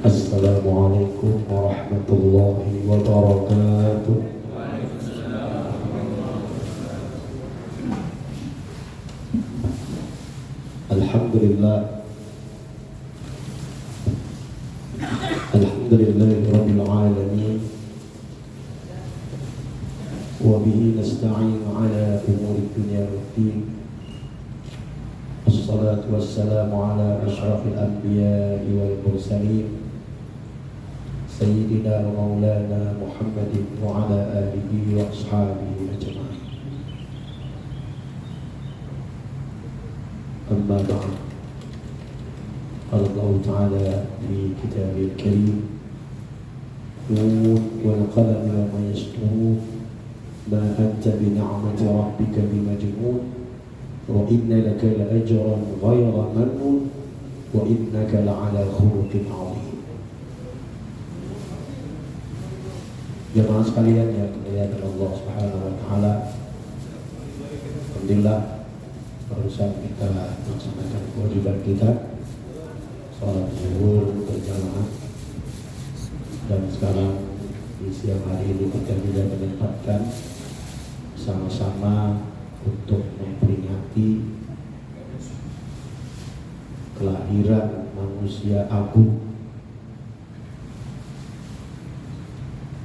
Assalamualaikum warahmatullahi wabarakatuh. Alhamdulillah. Alhamdulillahirabbil alamin. Wa bihi nasta'inu ala umuri dunya waddin. Assalatu wassalamu ala asyrafil anbiya'i wal mursalin Sayyidina wa maulana Muhammadin wa ala alihi wa ashabihi ajma'in. Amma ba'd. Qala Allah Ta'ala fi kitabil karim Nun wal qalami wa ma yasturun ma anta bi ni'mati rabbika bimajnun wa inna laka la ajran ghayra mamnun wa innaka la'ala khuluqin 'azim. Jemaah sekalian yang dimuliakan Allah Subhanahu wa taala. Alhamdulillah barusan kita melaksanakan kewajiban kita salat zuhur berjamaah, dan sekarang di siang hari ini kita juga menyempatkan sama-sama untuk memperingati kelahiran manusia agung.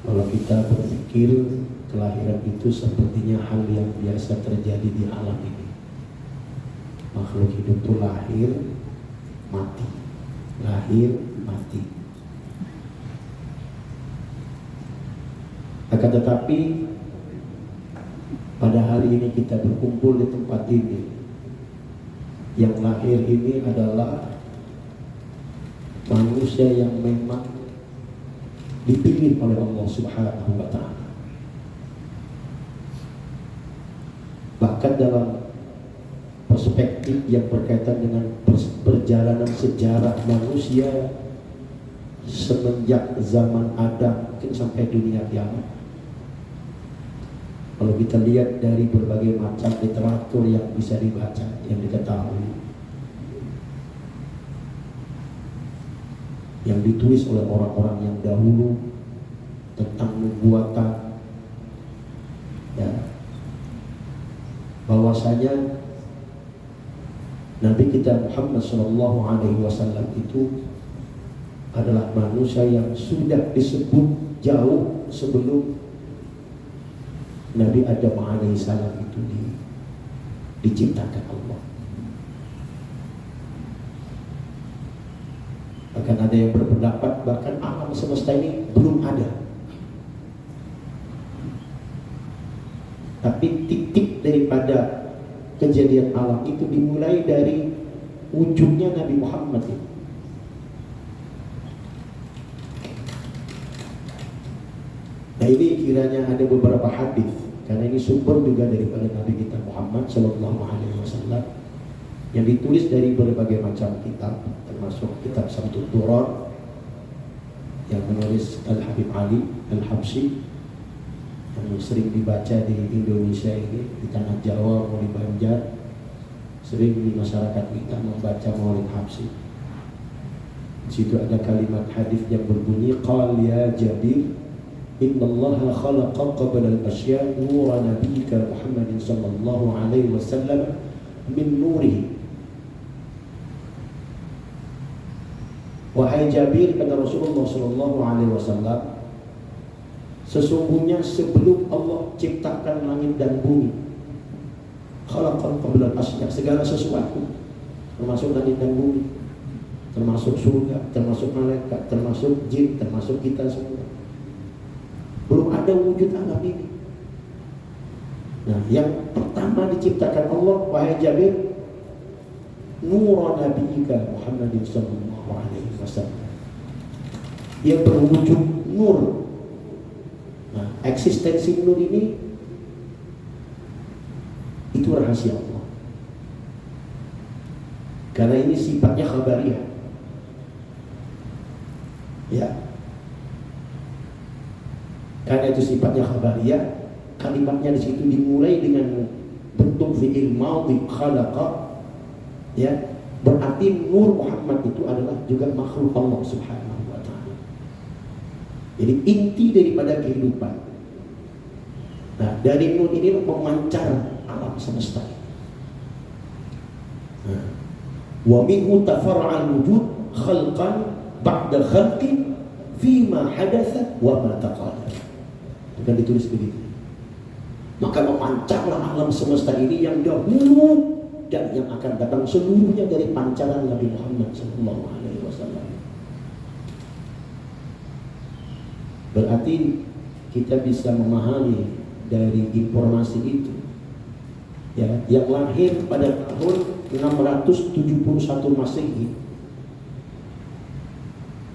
Kalau kita berpikir kelahiran itu sepertinya hal yang biasa terjadi di alam ini. Makhluk hidup itu lahir, mati. Lahir, mati. Akan tetapi pada hari ini kita berkumpul di tempat ini. Yang lahir ini adalah manusia yang memang dipilih oleh Allah Subhanahu wa ta'ala. Bahkan dalam perspektif yang berkaitan dengan perjalanan sejarah manusia semenjak zaman Adam mungkin sampai dunia kiamat, kalau kita lihat dari berbagai macam literatur yang bisa dibaca, yang diketahui, yang ditulis oleh orang-orang yang dahulu tentang nubuatan, ya, bahwasanya Nabi kita Muhammad SAW itu adalah manusia yang sudah disebut jauh sebelum Nabi Adam AS itu diciptakan Allah. Bahkan ada yang berpendapat bahkan alam semesta ini belum ada. Tapi titik daripada kejadian alam itu dimulai dari wujudnya Nabi Muhammad itu. Nah, ini kiranya ada beberapa hadis, karena ini sumber juga daripada Nabi kita Muhammad SAW, yang ditulis dari berbagai macam kitab, termasuk kitab Samtud Durar yang menulis Al-Habib Ali Al-Habsyi, yang sering dibaca di Indonesia ini, di tanah Jawa maupun di Banjar, sering di masyarakat kita membaca Maulid Habsyi. Di situ ada kalimat hadis yang berbunyi, qal ya Jabir innallaha khalaqa qabla al-asya' nura nabiyyika Muhammadin sallallahu alaihi wasallam min nurihi. Wahai Jabir, kata Rasulullah sallallahu alaihi wasallam, sesungguhnya sebelum Allah ciptakan langit dan bumi, khalaqal qabla al-asya', segala sesuatu termasuk langit dan bumi, termasuk surga, termasuk malaikat, termasuk jin, termasuk kita semua, belum ada wujud alam ini. Nah, yang pertama diciptakan Allah, wahai Jabir, nur nabiyyika Muhammadin sallallahu alaihi wasallam, yang berwujud nur. Nah, eksistensi nur ini itu rahasia Allah, karena ini sifatnya khabariyah, ya. Karena itu sifatnya khabariyah, kalimatnya di situ dimulai dengan bentuk fi'il madhi khalaqa, ya, berarti nur Muhammad itu adalah juga makhluk Allah Subhanahu wa ta'ala. Jadi inti daripada kehidupan. Nah, dari Nun ini memancar alam semesta. Nah, wa minhu tafarra'al wujud khalqan ba'da khalqin fima hadatsa wa ma taqaddam. Bukan ditulis begitu. Maka memancarlah alam semesta ini yang dahulu dan yang akan datang seluruhnya dari pancaran Nabi Muhammad SAW. Berarti kita bisa memahami dari informasi itu, ya, yang lahir pada tahun 671 Masehi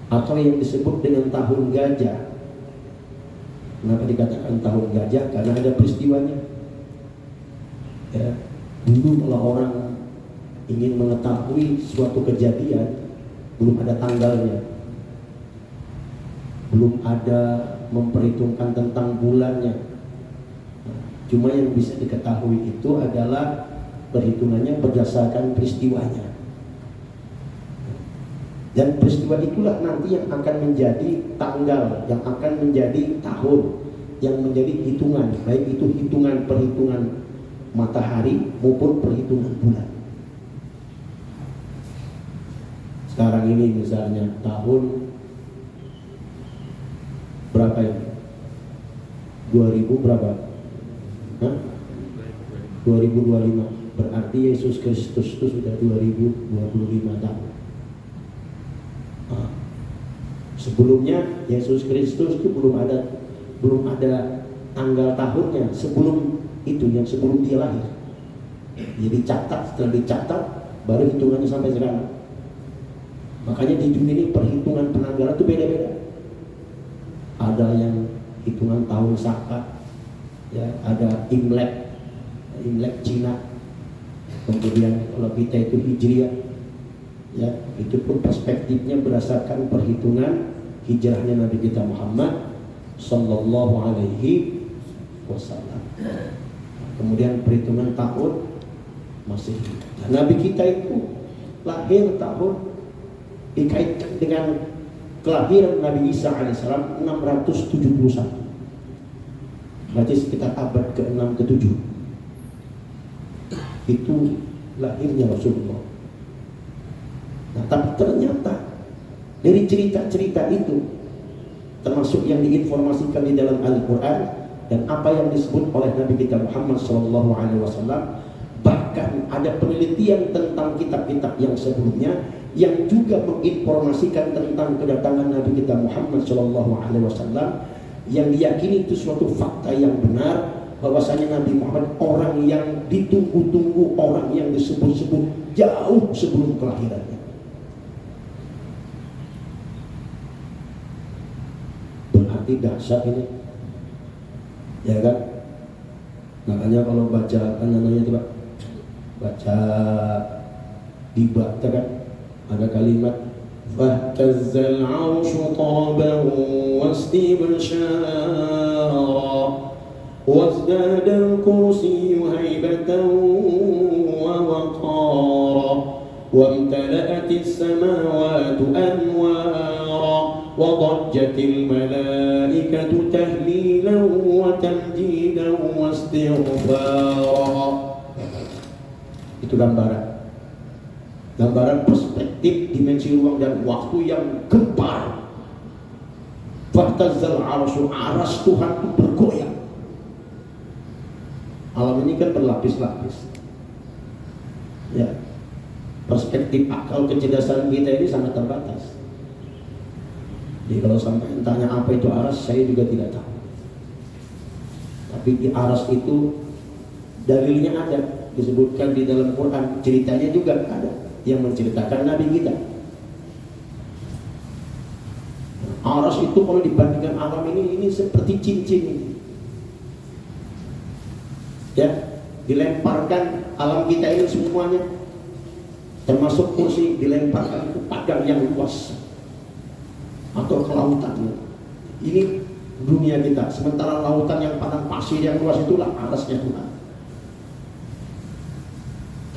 atau yang disebut dengan tahun gajah. Kenapa dikatakan tahun gajah? Karena ada peristiwanya. Ya, dulu kalau orang ingin mengetahui suatu kejadian, belum ada tanggalnya, belum ada memperhitungkan tentang bulannya. Cuma yang bisa diketahui itu adalah perhitungannya berdasarkan peristiwanya. Dan peristiwa itulah nanti yang akan menjadi tanggal, yang akan menjadi tahun, yang menjadi hitungan, baik itu perhitungan matahari maupun perhitungan bulan. Sekarang ini misalnya tahun berapa ini? 2000 berapa? Hah? 2025. Berarti Yesus Kristus itu sudah 2025 tahun. Sebelumnya Yesus Kristus itu belum ada tanggal tahunnya sebelum itu, yang sebelum dia lahir. Jadi setelah dicatat baru hitungannya sampai sekarang. Makanya di dunia ini perhitungan penanggalan itu beda-beda. Ada yang hitungan tahun Saka, ya, ada Imlek Cina. Kemudian kalau kita itu Hijriah, ya, itu pun perspektifnya berdasarkan perhitungan hijrahnya Nabi kita Muhammad Sallallahu Alaihi Wasallam. Kemudian perhitungan tahun Masehi. Nabi kita itu lahir tahun dikaitkan dengan kelahiran Nabi Isa alaihissalam 671. Berarti sekitar abad ke-6 ke-7. Itu lahirnya Rasulullah. Nah, tapi ternyata dari cerita-cerita itu, termasuk yang diinformasikan di dalam Al-Quran dan apa yang disebut oleh Nabi kita Muhammad SAW, bahkan ada penelitian tentang kitab-kitab yang sebelumnya yang juga menginformasikan tentang kedatangan Nabi kita Muhammad SAW, yang diyakini itu suatu fakta yang benar, bahwasanya Nabi Muhammad orang yang ditunggu-tunggu, orang yang disebut-sebut jauh sebelum kelahirannya. Berarti dahsyat ini, ya kan? Makanya kalau baca apa namanya itu, Pak, baca dibaca kan ada kalimat fahtazzal 'arsyu taban wastibshara wazdada al-kursiyyu haibatan wa waqara وامتلأت السماوات أنوارا وضجت الملائكة تهليلا وتمجيدا واستغفارا. Itu gambaran perspektif dimensi ruang dan waktu yang gempar. Fahtazzal 'arsyu, aras Tuhan itu bergoyang. Alam ini kan berlapis-lapis, ya. Perspektif akal kecerdasan kita ini sangat terbatas. Jadi kalau sampai tanya apa itu aras, saya juga tidak tahu. Tapi di aras itu dalilnya ada, disebutkan di dalam Quran, ceritanya juga ada yang menceritakan Nabi kita. Aras itu kalau dibandingkan alam ini seperti cincin ini, ya, dilemparkan alam kita ini semuanya, termasuk kursi, dilemparkan ke padang yang luas atau ke lautan. Ini dunia kita, sementara lautan yang padang pasir yang luas itulah arasnya Tuhan.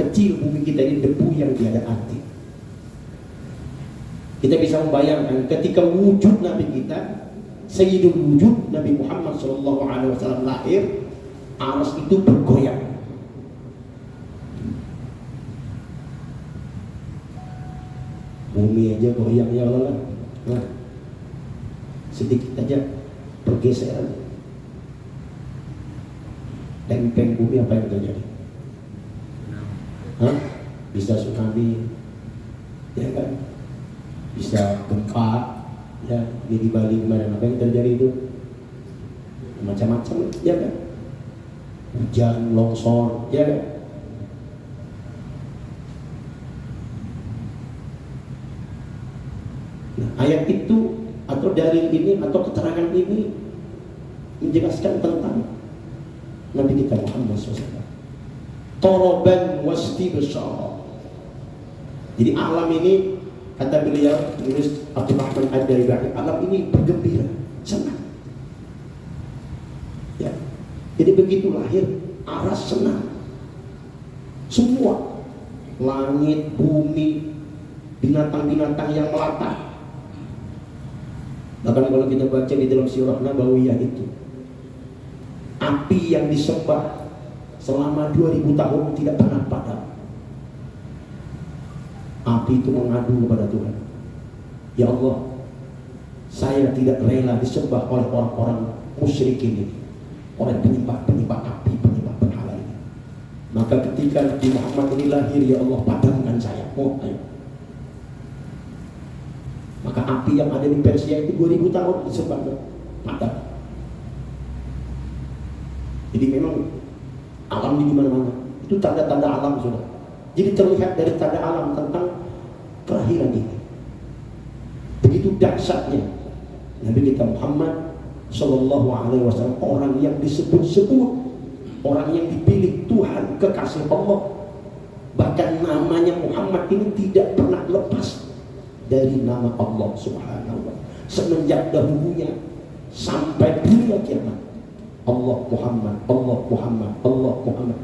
Kecil bumi kita ini debu yang tiada arti. Kita bisa membayangkan ketika wujud Nabi kita Sayyidul Wujud Nabi Muhammad SAW lahir, aras itu bergoyang. Bumi aja goyang ya Allah. Nah, sedikit aja pergeseran. Lempeng bumi apa yang terjadi? Hah? Bisa tsunami, ya kan? Bisa gempa, ya. Di Bali kemarin apa yang terjadi itu? Macam-macam, ya kan? Hujan, longsor, ya kan? Nah, ayat itu atau dalil ini atau keterangan ini menjelaskan tentang Nabi kita Muhammad SAW. Toroban wastibshar. Jadi alam ini, kata beliau penulis Abdul Rahman Ad-Daribari, alam ini bergembira, senang. Ya. Jadi begitu lahir, aras senang. Semua langit, bumi, binatang-binatang yang melata. Bahkan kalau kita baca di dalam Sirah Nabawiyah itu, api yang disembah selama 2000 tahun tidak pernah padam. Api itu mengadu kepada Tuhan, ya Allah, saya tidak rela disembah oleh orang-orang musyrik ini, oleh penyembah api, penyembah berhala ini. Maka ketika Nabi Muhammad ini lahir, ya Allah, padamkan saya. Oh, ayo. Maka api yang ada di Persia itu 2000 tahun disembah padam. Jadi memang alam di mana-mana itu tanda-tanda alam sudah. Jadi terlihat dari tanda alam tentang kelahiran ini. Begitu dahsyatnya Nabi kita Muhammad Sallallahu Alaihi Wasallam, orang yang disebut-sebut, orang yang dipilih Tuhan, kekasih Allah. Bahkan namanya Muhammad ini tidak pernah lepas dari nama Allah Subhanahu wa Ta'ala. Semenjak dahulunya sampai dunia kiamat, Allah Muhammad, Allah Muhammad, Allah Muhammad.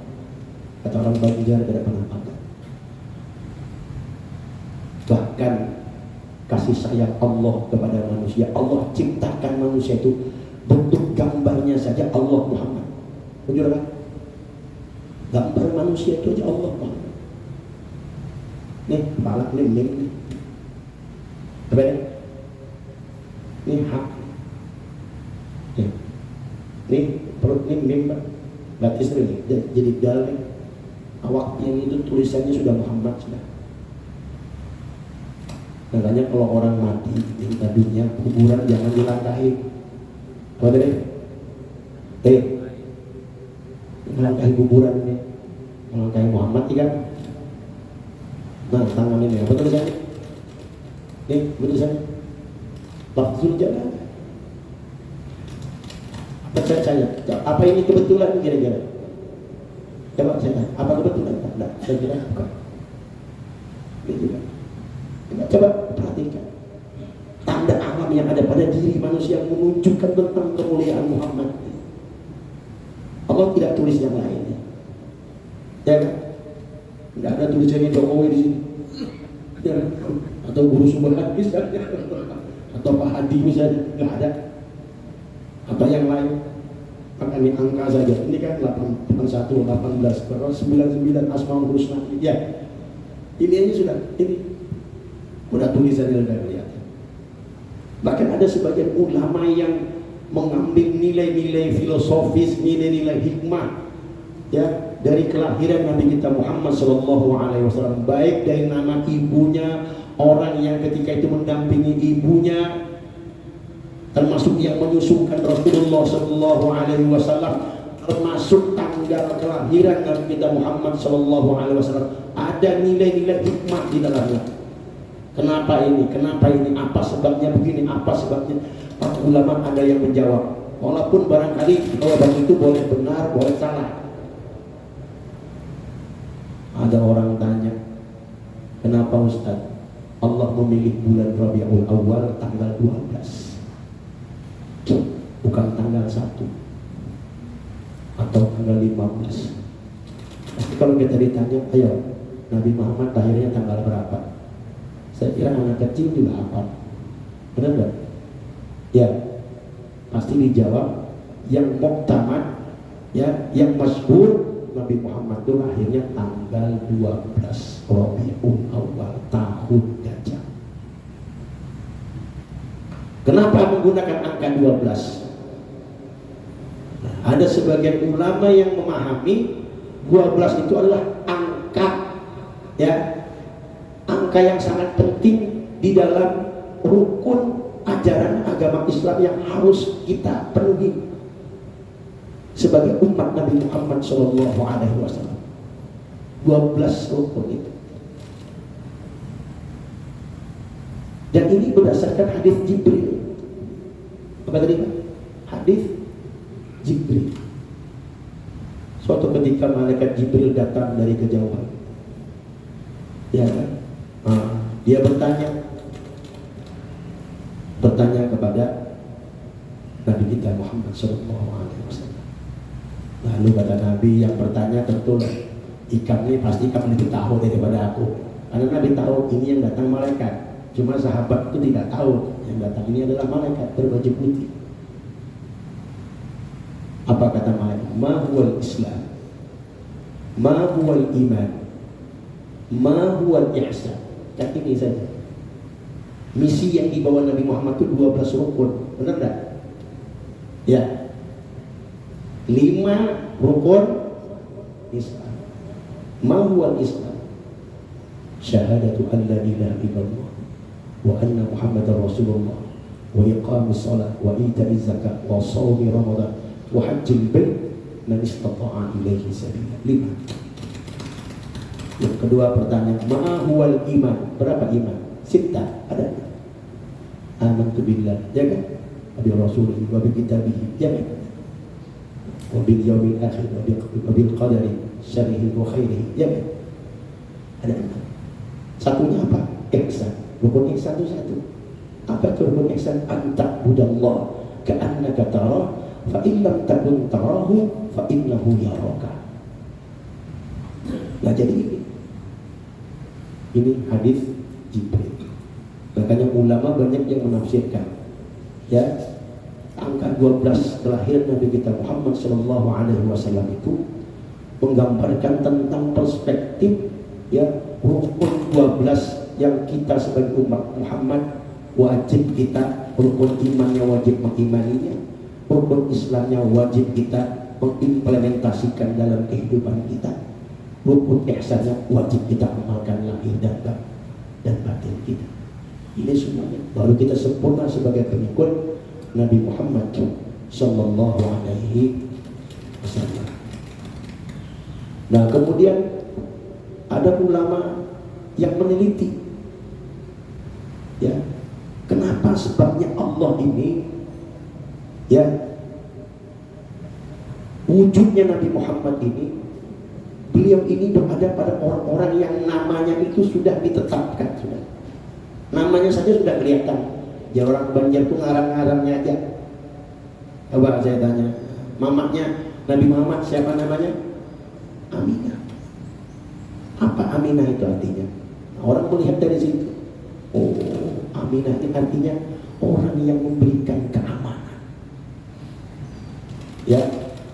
Kata orang Banjar tidak pernah patah. Bahkan kasih sayang Allah kepada manusia, Allah ciptakan manusia itu bentuk gambarnya saja Allah Muhammad. Betul kan? Gambar manusia itu aja Allah Muhammad. Nih, kepala ini. Apa ini? Ini hak. Ini perut ini mimba. Berarti sering jadi dal nih. Awak yang itu tulisannya sudah Muhammad sudah. Makanya kalau orang mati di dunia, kuburan jangan dilangkahi. Apa tadi? Melangkahi kuburan ini, melangkahi Muhammad kan? Nah, tangan ini apa tulisannya? Nih, tulisannya lafzul jalan. Saya, apa ini kebetulan kira-kira? Coba saya tanya, apa kebetulan? Tidak, saya kira bukan. Gitu kan? Coba perhatikan tanda alam yang ada pada diri manusia yang menunjukkan tentang kemuliaan Muhammad. Allah tidak tulis yang lain, ya kan? Tidak ada tulisannya Jokowi di sini, ya kan? Atau Guru Subhan misalnya, atau Pak Hadi misalnya, nggak ada. Atau yang lain, maka ini angka saja. Ini kan 81, 18, 99 Asmaul Husna. Ya, ini aja sudah, ini udah tulisannya sudah kelihatan. Bahkan ada sebagian ulama yang mengambil nilai-nilai filosofis, nilai-nilai hikmah, ya, dari kelahiran Nabi kita Muhammad SAW, baik dari nama ibunya, orang yang ketika itu mendampingi ibunya, termasuk yang menyusukan Rasulullah SAW, termasuk tanggal kelahiran Nabi kita Muhammad SAW. Ada nilai-nilai hikmah di dalamnya. Kenapa ini? Kenapa ini? Apa sebabnya begini? Apa sebabnya? Para ulama ada yang menjawab. Walaupun barangkali jawaban itu boleh benar, boleh salah. Ada orang tanya, kenapa Ustaz Allah memilih bulan Rabiul Awal tanggal 12? Bukan tanggal 1 atau tanggal 15. Tapi kalau kita ditanya, ayo Nabi Muhammad lahirnya tanggal berapa? Saya kira anak kecil juga hafal. Benar nggak? Ya. Pasti dijawab yang muktamad, ya, yang masyhur, Nabi Muhammad itu lahirnya tanggal 12 Rabiul Awal tahun gajah. Kenapa menggunakan angka 12? Nah, ada sebagian ulama yang memahami 12 itu adalah angka, ya, angka yang sangat penting di dalam rukun ajaran agama Islam yang harus kita penuhi sebagai umat Nabi Muhammad SAW. 12 rukun itu. Dan ini berdasarkan hadis Jibril. Apa tadi? Hadis Jibril. Suatu ketika malaikat Jibril datang dari kejauhan, ya kan? Dia bertanya kepada Nabi kita Muhammad SAW. Lalu kata Nabi yang bertanya, tentulah ikan ini pasti kamu lebih tahu daripada aku, karena Nabi tahu ini yang datang malaikat. Cuma sahabat itu tidak tahu yang datang ini adalah malaikat berbaju putih. Apa kata malaikat? Ma huwal Islam, ma huwal iman, ma huwal ihsan. Dan ini saja misi yang dibawa Nabi Muhammad itu 12 rukun. Benar tak? Ya, 5 rukun Islam. Ma huwal Islam? Syahadatu an la ilaha illallah wa anna Muhammadar Rasulullah wa iqamis salat wa ita'iz zakat wa shaumi ramadan wa hajjil bait man istata'a ilaihi sabila. 5. Yang kedua pertanyaan, ma huwal iman? Berapa iman? 6 ada. Amantu billah, ya kan? Wa bi rasulihi wa bi kitabihi, ya kan? Wa bil yaumil akhir wa bil qadari syarrihi wa khairihi, ya kan? Ada. Satunya apa? Ihsan. Rukun ihsan itu satu. Apa itu rukun ihsan? Anta budallah ka'annaka tarah fa in lam takun tarahu fa innahu yaraka. Nah, jadi ini hadis Jibril. Makanya ulama banyak yang menafsirkan, ya, angka 12 terakhir Nabi kita Muhammad SAW itu menggambarkan tentang perspektif, ya, rukun 12 yang kita sebagai umat Muhammad wajib kita, rukun imannya wajib mengimaninya, rukun Islamnya wajib kita mengimplementasikan dalam kehidupan kita, rukun ihsannya wajib kita amalkan lahir dan batin kita. Ini semuanya baru kita sempurna sebagai pengikut Nabi Muhammad Sallallahu Alaihi Wasallam. Nah, kemudian ada ulama yang meneliti, ya, kenapa sebabnya Allah ini, ya, wujudnya Nabi Muhammad ini, beliau ini berada pada orang-orang yang namanya itu sudah ditetapkan, sudah. Namanya saja sudah kelihatan. Ya, orang Banjar itu ngarang-ngarangnya aja. Coba saya tanya, mamanya Nabi Muhammad siapa namanya? Aminah. Apa Aminah itu artinya? Orang melihat dari situ, oh, Aminah ini artinya orang yang memberikan keamanan. Ya,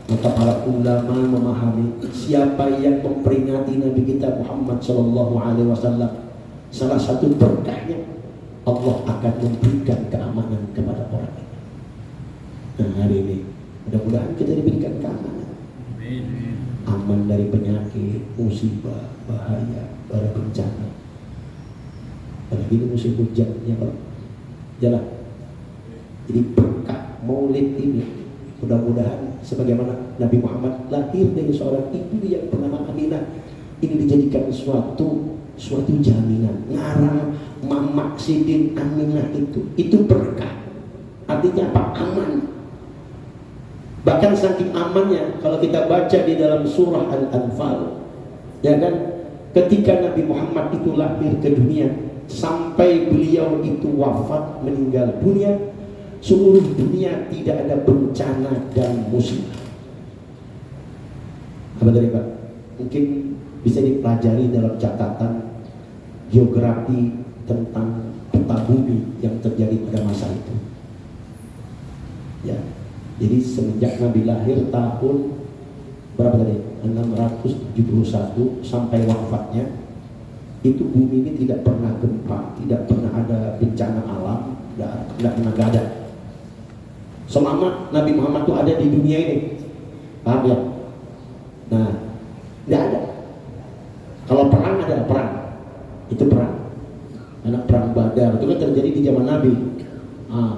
maka para ulama memahami siapa yang memperingati Nabi kita Muhammad SAW, salah satu berkahnya Allah akan memberikan keamanan kepada orang ini. Nah, hari ini mudah-mudahan kita diberikan keamanan, aman dari penyakit, musibah, bahaya, bara bencana. Apalagi ini musim hujan, ya Pak. Jalan. Jadi berkah Maulid ini mudah-mudahan sebagaimana Nabi Muhammad lahir dari seorang ibu yang bernama Aminah, ini dijadikan suatu jaminan. Ngarang Mamak Sidin Aminah itu berkah. Artinya apa? Aman. Bahkan saking amannya kalau kita baca di dalam surah Al-Anfal, ya kan, ketika Nabi Muhammad itu lahir ke dunia sampai beliau itu wafat meninggal dunia, seluruh dunia tidak ada bencana dan musibah. Apa tadi Pak? Mungkin bisa dipelajari dalam catatan geografi tentang peta bumi yang terjadi pada masa itu. Ya, jadi semenjak Nabi lahir tahun berapa tadi? 671 sampai wafatnya, itu bumi ini tidak pernah gempa, tidak pernah ada bencana alam, tidak pernah ada. Selama Nabi Muhammad itu ada di dunia ini, paham ya? Nah, tidak ada. Kalau perang ada perang, itu perang. Karena perang Badar itu kan terjadi di zaman Nabi.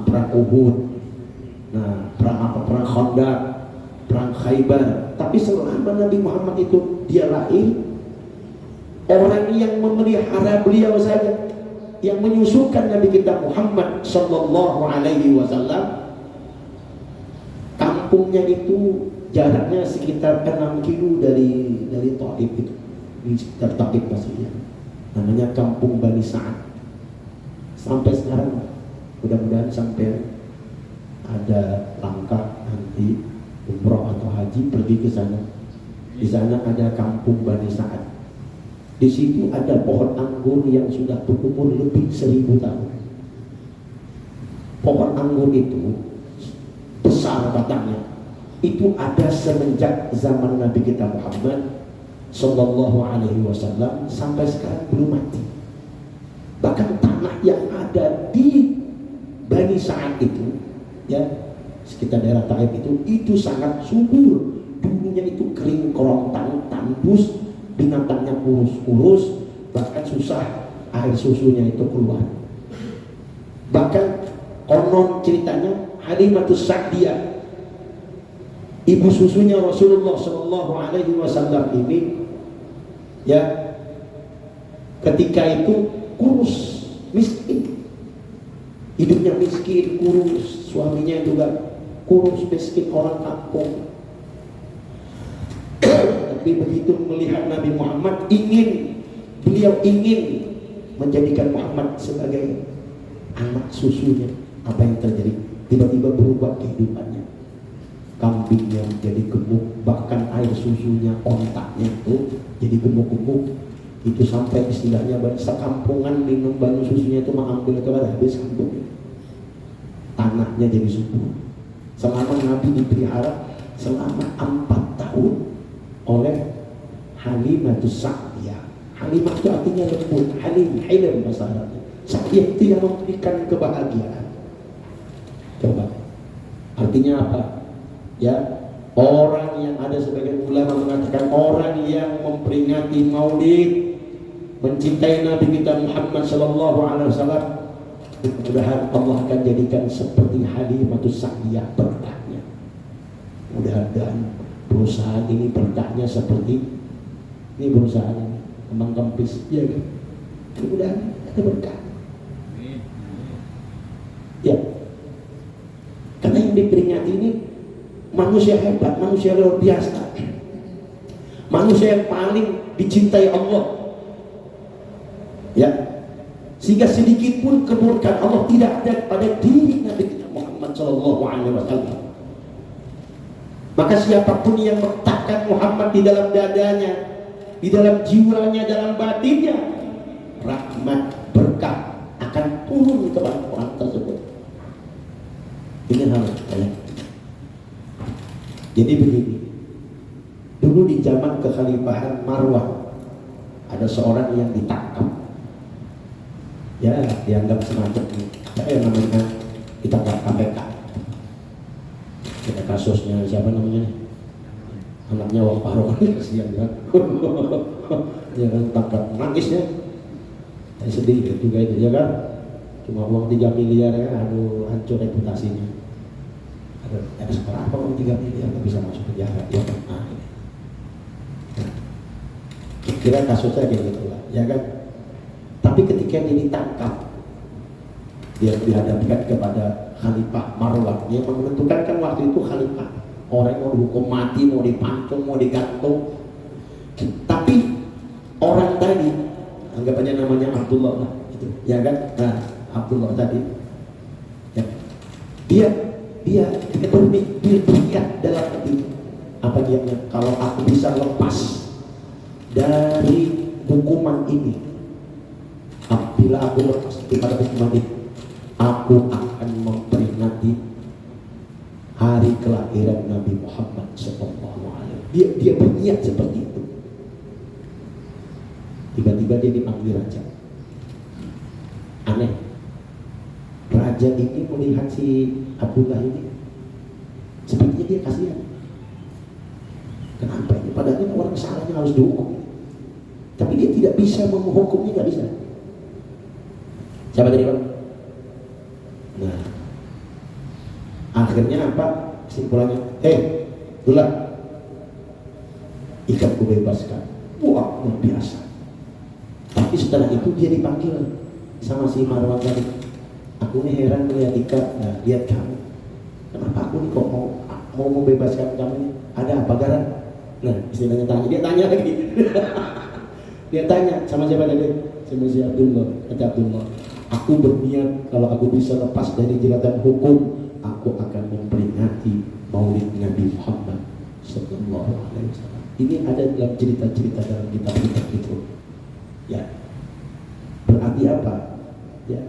Perang Uhud, nah perang apa? Perang Khandaq, perang Khaybar. Tapi selama Nabi Muhammad itu dia lahir, orang yang memelihara beliau saja, yang menyusukan Nabi kita Muhammad Sallallahu Alaihi Wasallam, kampungnya itu jaraknya sekitar 6 kilo dari Taif itu, di sekitar Taif pastinya. Namanya Kampung Bani Sa'ad. Sampai sekarang, mudah-mudahan sampai ada langkah nanti umroh atau haji pergi ke sana. Di sana ada Kampung Bani Sa'ad. Di situ ada pohon anggur yang sudah berumur lebih 1000 tahun. Pohon anggur itu besar batangnya. Itu ada semenjak zaman Nabi kita Muhammad Sallallahu Alaihi Wasallam sampai sekarang belum mati. Bahkan tanah yang ada di Bani Sa'ad itu, ya sekitar daerah Taif itu sangat subur. Dulunya itu kering kerontang, tandus, binatangnya kurus-kurus, bahkan susah air susunya itu keluar. Bahkan konon ceritanya Halimatus Sa'diyah, ibu susunya Rasulullah Shallallahu Alaihi Wasallam ini, ya ketika itu kurus, miskin, hidupnya miskin, kurus, suaminya juga kurus, miskin, orang kampung. Tapi begitu melihat Nabi Muhammad, beliau ingin menjadikan Muhammad sebagai anak susunya. Apa yang terjadi? Tiba-tiba berubah kehidupannya. Kambingnya jadi gemuk, bahkan air susunya, ontaknya itu jadi gemuk-gemuk. Itu sampai istilahnya sekampungan minum banyu susunya itu mengambil kepada habis kampung. Tanahnya jadi subur. Selama Nabi dipelihara selama 4 tahun oleh Halimatus Sa'diyah. Halimah itu artinya lembut, Halim bahasa Arabnya. Sa'diyah itu yang memberikan kebahagiaan. Coba, artinya apa? Ya, orang yang ada sebagian ulama mengatakan orang yang memperingati Maulid, mencintai Nabi kita Muhammad Sallallahu Alaihi Wasallam, mudah-mudahan Allah akan jadikan seperti Halimatus Sa'diyah berkahnya. Mudah-mudahan perusahaan ini berkahnya seperti ini, perusahaan ini Kembang Kempis, ya kan? Mudah-mudahan ada berkah. Ya, karena yang diperingati ini manusia hebat, manusia luar biasa, manusia yang paling dicintai Allah, ya, sehingga sedikit pun keburukan Allah tidak ada pada diri Nabi Muhammad Shallallahu Alaihi Wasallam. Maka siapapun yang meletakkan Muhammad di dalam dadanya, di dalam jiwanya, dalam batinnya, rahmat berkah akan turun kepada orang tersebut. Ini harus ya. Jadi begini, dulu di zaman kekhalifahan Marwan ada seorang yang ditangkap, ya dianggap semacam yang namanya ditangkap KPK. Kita kasusnya siapa namanya? Anaknya Wang Paro, kasihan kan? Ya kan, tangkap nangisnya, saya sedih juga itu ya kan? Cuma uang 3 miliar ya, aduh hancur reputasinya. Ada seberapa uang 3 miliar nggak bisa masuk penjara, ya kan? Nah, kira kasusnya kayak gitu lah, ya kan? Tapi ketika dia ditangkap, dia dihadapkan kepada Khalifah Marwan yang menentukan kan waktu itu khalifah, orang mau dihukum mati, mau dipancung, mau digantung. Tapi orang tadi, anggapannya namanya Abdullah lah, gitu, ya kan? Nah, Abdullah tadi, ya, dia berniat dalam hati apa dia? Kalau aku bisa lepas dari hukuman ini, apabila aku lepas daripada hukuman ini, aku akan memperingati kelahiran Nabi Muhammad SAW. Dia berniat seperti itu. Tiba-tiba dia dipanggil raja. Aneh. Raja ini melihat si Abdullah ini, sepertinya dia kasihan. Kenapa ini? Padahal ini orang salahnya harus dihukum. Tapi dia tidak bisa menghukumnya, nggak bisa. Siapa tadi Pak? Nah, akhirnya apa kesimpulannya? Abdullah, ikat ku bebaskan. Wah, luar biasa. Tapi setelah itu dia dipanggil sama si Marwan tadi. Aku ini heran melihat ikat. Nah, lihat kamu. Kenapa aku nih kok mau membebaskan kamu ini? Ada apa Garan? Nah, istilahnya tanya. Dia tanya lagi. Dia tanya sama siapa tadi? Sama si Abdullah. Kata Abdullah, aku berniat kalau aku bisa lepas dari jeratan hukum, aku akan memperingati Maulid Nabi Muhammad Sallallahu Alaihi Wasallam. Ini ada dalam cerita-cerita dalam kitab-kitab itu. Ya, berarti apa? Ya,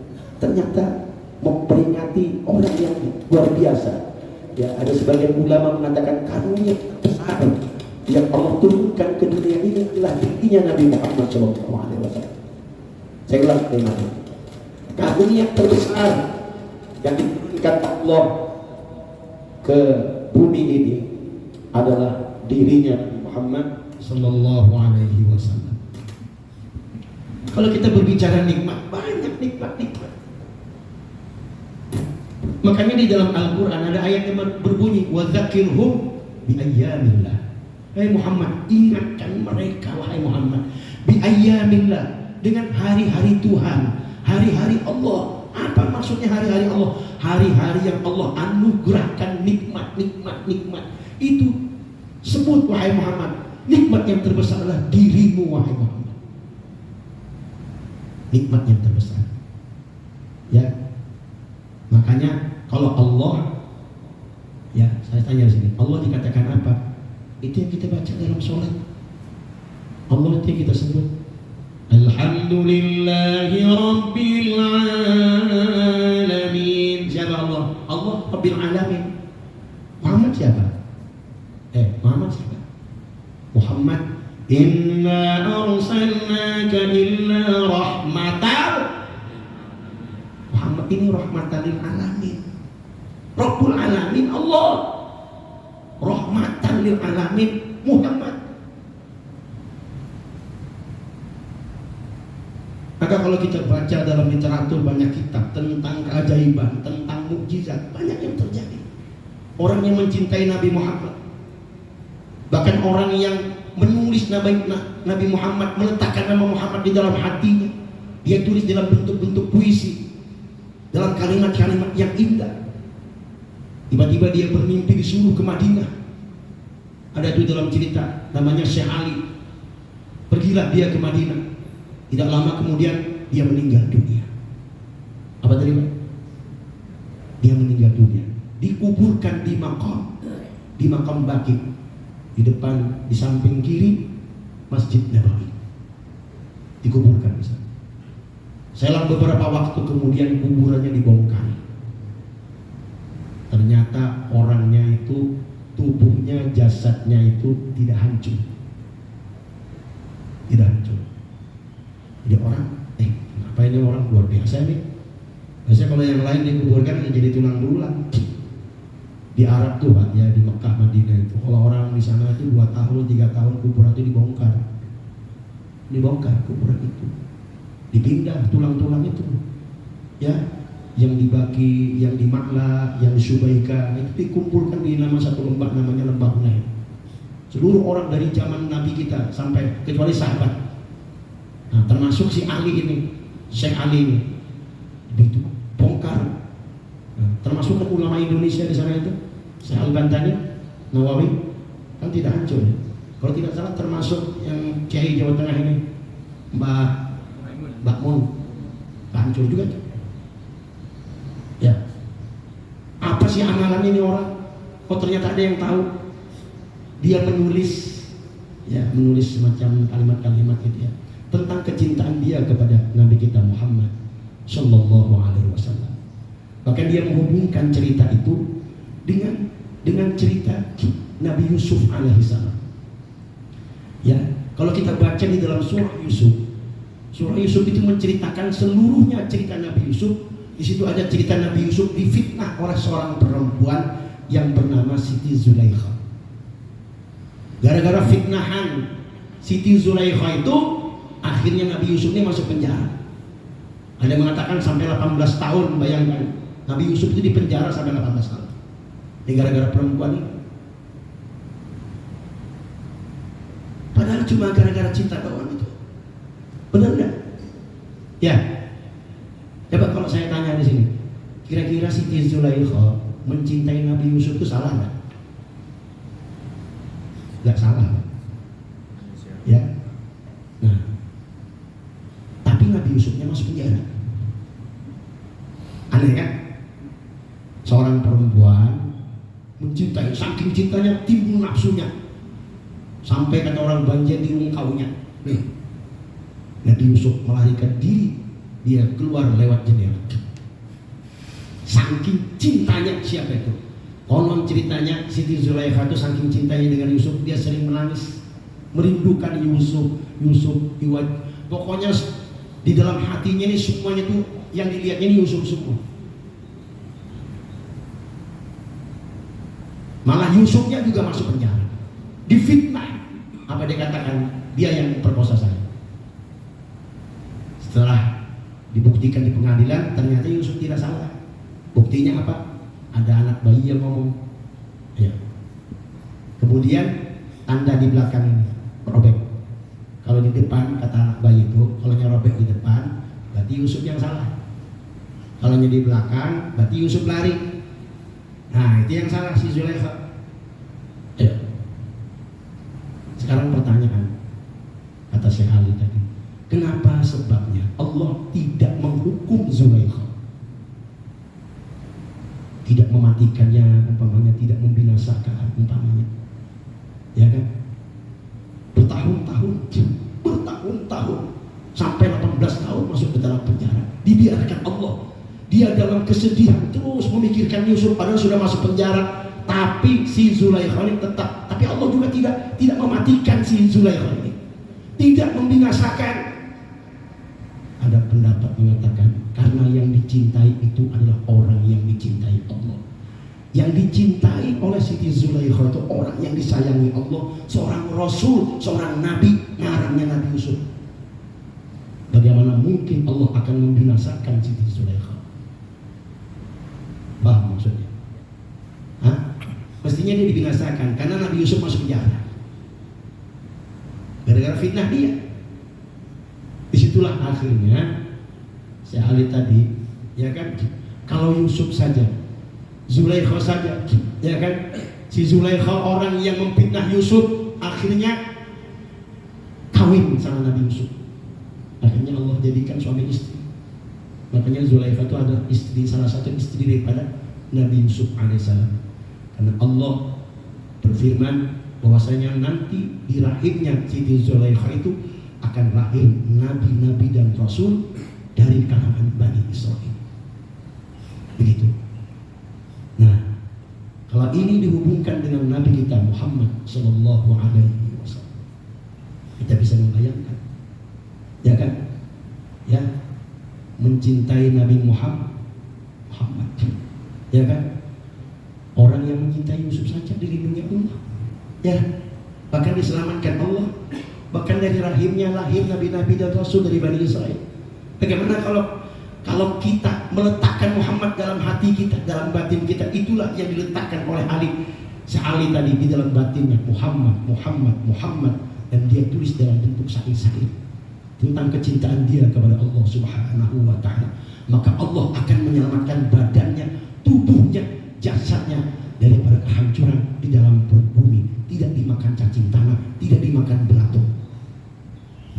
ternyata memperingati orang yang luar biasa. Ya, ada sebagian ulama mengatakan karunia besar yang Allah turunkan ke dunia ini adalah dirinya Nabi Muhammad SAW. Saya ulang temannya. Karunia terbesar yang diturunkan Allah ke bumi ini adalah dirinya Nabi Muhammad Sallallahu Alaihi Wasallam. Kalau kita berbicara nikmat, banyak nikmat-nikmat. Makanya di dalam Al-Quran ada ayat yang berbunyi, وَذَكِرْهُمْ بِأَيَّامِ اللَّهِ. Hai Muhammad, ingatkan mereka wahai Muhammad, biayyamillah, dengan hari-hari Tuhan, hari-hari Allah. Apa maksudnya hari-hari Allah? Hari-hari yang Allah anugerahkan nikmat. Itu sebut wahai Muhammad, nikmat yang terbesar adalah dirimu wahai Muhammad. Nikmat yang terbesar. Ya. Makanya kalau Allah, ya saya tanya sini, Allah dikatakan apa? Itu yang kita baca dalam sholat. Allah itu yang kita sebut. Alhamdulillahi Rabbil Alamin. Siapa Allah? Allah Rabbil Alamin. Muhammad siapa? Muhammad siapa? Muhammad, inna arsalnaka illa rahmatan. Muhammad ini rahmatan lil alamin. Rabbul Alamin Allah. Rahmatan lil alamin Muhammad. Maka kalau kita baca dalam literatur banyak kitab tentang keajaiban, tentang mukjizat, banyak yang terjadi. Orang yang mencintai Nabi Muhammad, bahkan orang yang menulis Nabi Muhammad, meletakkan nama Muhammad di dalam hatinya, dia tulis dalam bentuk-bentuk puisi, dalam kalimat-kalimat yang indah. Tiba-tiba dia bermimpi disuruh ke Madinah. Ada itu dalam cerita, namanya Syekh Ali. Pergilah dia ke Madinah. Tidak lama kemudian dia meninggal dunia. Apa tadi Pak? Dia meninggal dunia. Dikuburkan di makam Baqi. Di depan, di samping kiri Masjid Nabawi. Dikuburkan di sana. Selang beberapa waktu kemudian kuburannya dibongkar. Ternyata orangnya itu, tubuhnya, jasadnya itu tidak hancur. Tidak hancur. Jadi orang, kenapa ini orang luar biasa nih? Biasanya kalau yang lain dikuburkan jadi tulang belulang. Di Arab tuh Pak, ya di Mekah, Madinah itu. Kalau orang di sana itu 2 tahun, 3 tahun kuburan itu dibongkar. Dibongkar kuburan itu. Dipindah tulang-tulang itu. Ya, yang di Baqi, yang di Ma'la, yang di Subaika, itu dikumpulkan di nama satu lembah namanya Lembah Hunain. Seluruh orang dari zaman Nabi kita sampai kecuali sahabat. Nah, termasuk si Ali ini, Syekh Ali ini, itu bongkar. Nah, termasuk kan ulama Indonesia di sana itu, Syekh Al-Bantani, Nawawi, kan tidak hancur. Ya? Kalau tidak salah termasuk yang Kiai Jawa Tengah ini, Mbak Mun, hancur juga. Ya, apa sih amalan ini orang? Oh ternyata ada yang tahu. Dia menulis, ya menulis semacam kalimat-kalimat gitu ya, tentang kecintaan dia kepada Nabi kita Muhammad Sallallahu Alaihi Wasallam. Bahkan dia menghubungkan cerita itu dengan dengan cerita Nabi Yusuf alaihissalam. Ya, kalau kita baca di dalam surah Yusuf itu menceritakan seluruhnya cerita Nabi Yusuf. Di situ ada cerita Nabi Yusuf difitnah oleh seorang perempuan yang bernama Siti Zulaikha. Gara-gara fitnahan Siti Zulaikha itu, akhirnya Nabi Yusuf ini masuk penjara. Ada yang mengatakan sampai 18 tahun, bayangkan. Nabi Yusuf itu dipenjara sampai 18 tahun. Ini gara-gara perempuan ini. Padahal cuma gara-gara cinta doang itu. Benar enggak? Ya. Coba kalau saya tanya di sini, kira-kira Siti Zulaikha mencintai Nabi Yusuf itu salah enggak? Enggak salah, Pak. Ya. Nah, tapi Nabi Yusufnya masuk penjara. Aneh kan? Seorang perempuan mencintai, saking cintanya timbul nafsunya, sampai kata orang banjir di rungkaunya. Nabi Yusuf melarikan diri, dia keluar lewat jendela. Saking cintanya, siapa itu? Konon ceritanya Siti Zulaikha itu saking cintanya dengan Yusuf, dia sering menangis, merindukan Yusuf. Pokoknya di dalam hatinya ini semuanya tuh yang dilihatnya ini Yusuf semua. Malah Yusufnya juga masuk penjara, difitnah. Apa dia katakan? Dia yang perkosa saya. Setelah dibuktikan di pengadilan, ternyata Yusuf tidak salah. Buktinya apa? Ada anak bayi yang ngomong. Ya. Kemudian tanda di belakang ini robek. Kalau di depan kata anak bayi itu, kalau robek di depan berarti Yusuf yang salah. Kalau di belakang berarti Yusuf lari. Nah, itu yang salah si Zulaikha. Ya. Sekarang pertanyaan, kata Syekh Ali tadi, kenapa sebabnya Allah tidak menghukum Zulaikha, tidak mematikannya, umpamanya tidak membinasakan, umpamanya, ya kan? Bertahun-tahun sampai 18 tahun masuk ke dalam penjara, dibiarkan Allah. Dia dalam kesedihan terus memikirkan Yusuf, padahal sudah masuk penjara. Tapi si Zulaikha ini tetap, tapi Allah juga tidak mematikan si Zulaikha ini, tidak membinasakan. Ada pendapat mengatakan karena yang dicintai itu adalah orang yang dicintai Allah. Yang dicintai oleh Siti Zulaikha itu orang yang disayangi Allah, seorang Rasul, seorang Nabi, ngarannya Nabi Yusuf. Bagaimana mungkin Allah akan membinasakan Siti Zulaikha? Paham maksudnya? Hah? Mestinya dia dibinasakan karena Nabi Yusuf masuk penjara gara-gara fitnah dia. Disitulah akhirnya Syekh Ali tadi, ya kan, kalau Yusuf saja, Zulaikha saja, ya kan, si Zulaikha orang yang memfitnah Yusuf akhirnya kawin sama Nabi Yusuf, akhirnya Allah jadikan suami istri. Makanya Zulaikha itu ada istri, salah satu istri daripada Nabi Yusuf alaihissalam. Karena Allah berfirman bahwasanya nanti di rahimnya Siti Zulaikha itu akan lahir nabi-nabi dan rasul dari kalangan Bani Israel. Begitu. Nah, kalau ini dihubungkan dengan Nabi kita Muhammad Sallallahu Alaihi Wasallam, kita bisa membayangkan, ya kan? Ya, mencintai Nabi Muhammad, ya kan? Orang yang mencintai Yusuf saja dilindungi Allah, ya, bahkan diselamatkan Allah. Bahkan dari rahimnya lahir nabi-nabi dan rasul dari Bani Israel. Bagaimana kalau kita meletakkan Muhammad dalam hati kita, dalam batin kita? Itulah yang diletakkan oleh Ali. Ali tadi di dalam batinnya Muhammad, dan dia tulis dalam bentuk syair-syair tentang kecintaan dia kepada Allah Subhanahu wa Ta'ala. Maka Allah akan menyelamatkan badannya, tubuhnya, jasadnya daripada kehancuran di dalam perut bumi, tidak dimakan cacing tanah, tidak dimakan belatung.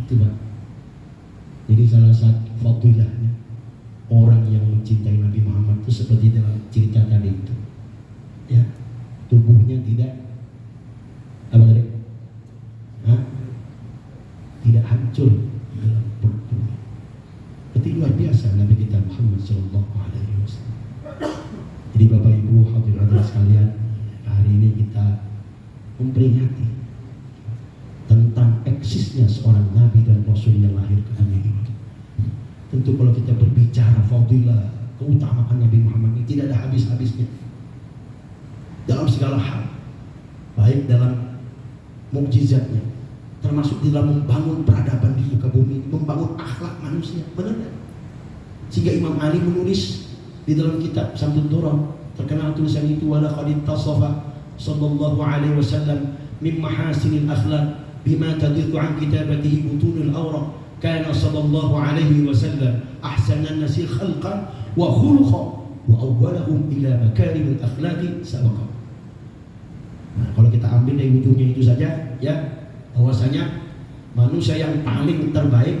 Itulah. Jadi salah satu fadilahnya orang yang mencintai Nabi Muhammad itu seperti dalam cerita tadi itu, ya, tubuhnya tidak apa tadi? Tidak hancur dalam perut bumi. Itu luar biasa Nabi kita Muhammad Sallallahu Alaihi Wasallam. Jadi Bapak Ibu hadirin sekalian, memperingati tentang eksisnya seorang Nabi dan Rasul yang lahir ke dunia ini. Tentu kalau kita berbicara fadilah, keutamaan Nabi Muhammad ini tidak ada habis-habisnya dalam segala hal, baik dalam mukjizatnya, termasuk di dalam membangun peradaban di muka bumi, membangun akhlak manusia, benar kan? Sehingga Imam Ali menulis di dalam kitab Samtud Durrah, terkenal tulisan itu, wala qad intasafa sallallahu alaihi wasallam min mahasinil akhlaq bima tadillu an kitabatihi butunul awraq, kana sallallahu alaihi wasallam ahsanan nasi khalqan wa khuluqan wa awwalahum ila makarimil akhlaqi sabaqa. Nah, kalau kita ambil dari ujungnya itu saja, ya, bahwasanya manusia yang paling terbaik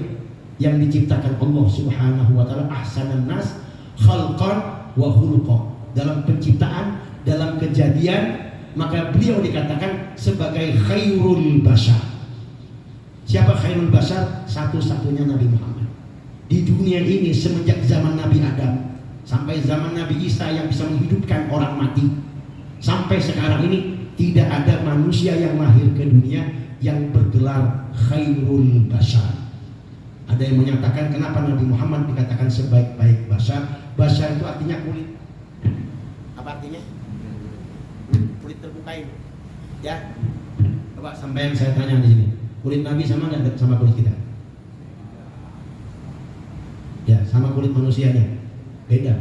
yang diciptakan Allah Subhanahu wa taala, ahsanan nas khalqan wa khuluqan, dalam penciptaan, dalam kejadian, maka beliau dikatakan sebagai khairul bashar. Siapa khairul bashar? Satu-satunya Nabi Muhammad di dunia ini semenjak zaman Nabi Adam sampai zaman Nabi Isa yang bisa menghidupkan orang mati, sampai sekarang ini tidak ada manusia yang lahir ke dunia yang bergelar khairul bashar. Ada yang menyatakan kenapa Nabi Muhammad dikatakan sebaik-baik bashar. Bashar itu artinya kulit. Apa artinya? Kulit terbuka ini. Ya. Coba sampai yang saya tanya di sini, kulit Nabi sama nggak sama kulit kita? Ya, sama kulit manusianya. Beda.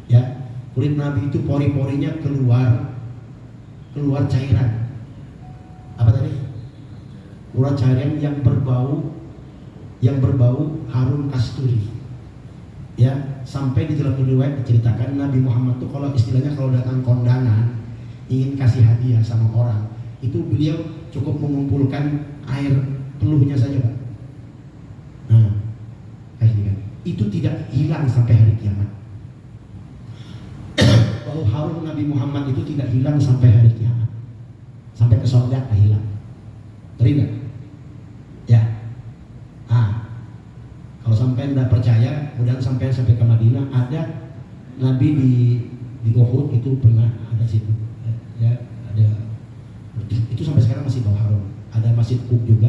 Ya, kulit Nabi itu pori-porinya keluar cairan. Apa tadi? Keluar cairan yang berbau harum kasturi. Ya, sampai di dalam riwayat diceritakan Nabi Muhammad tuh kalau istilahnya kalau datang kondangan ingin kasih hadiah sama orang, itu beliau cukup mengumpulkan air peluhnya saja, Pak. Nah, kan itu tidak hilang sampai hari kiamat. Bau harum Nabi Muhammad itu tidak hilang sampai hari kiamat, sampai ke surga tidak hilang. Terlihat? Ya. Kalau sampai tidak percaya, kemudian sampai ke Madinah, ada Nabi di Uhud itu pernah ada situ. Ya, ada itu sampai sekarang masih bau harum. Ada Masjid Qub juga,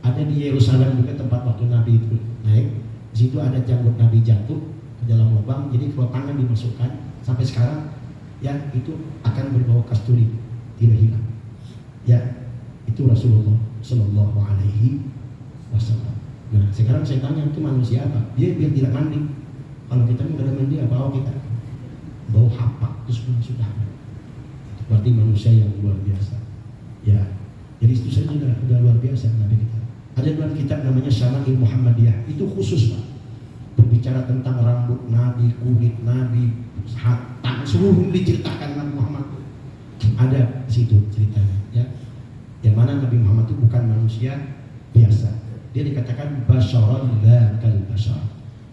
ada di Yerusalem juga tempat waktu Nabi itu naik. Di situ ada janggut Nabi jatuh ke dalam lubang, jadi kalau tangan dimasukkan sampai sekarang, ya itu akan berbau kasturi, tidak hilang. Ya, itu Rasulullah Shallallahu Alaihi Wasallam. Nah, sekarang saya tanya, itu manusia apa? Dia biar tidak mandi. Kalau kita nggak ada mandi, apa kita? Bau hapak itu semua sudah. Itu berarti manusia yang luar biasa. Ya, jadi itu saja sudah luar biasa Nabi kita. Ada dalam kitab namanya Syama'il Muhammadiyah, itu khusus, Pak, berbicara tentang rambut Nabi, kulit Nabi, hatta, seluruh diceritakan Nabi Muhammad. Ada di situ ceritanya, ya. Yang mana Nabi Muhammad itu bukan manusia biasa. Dia dikatakan basyaran la kal basyar.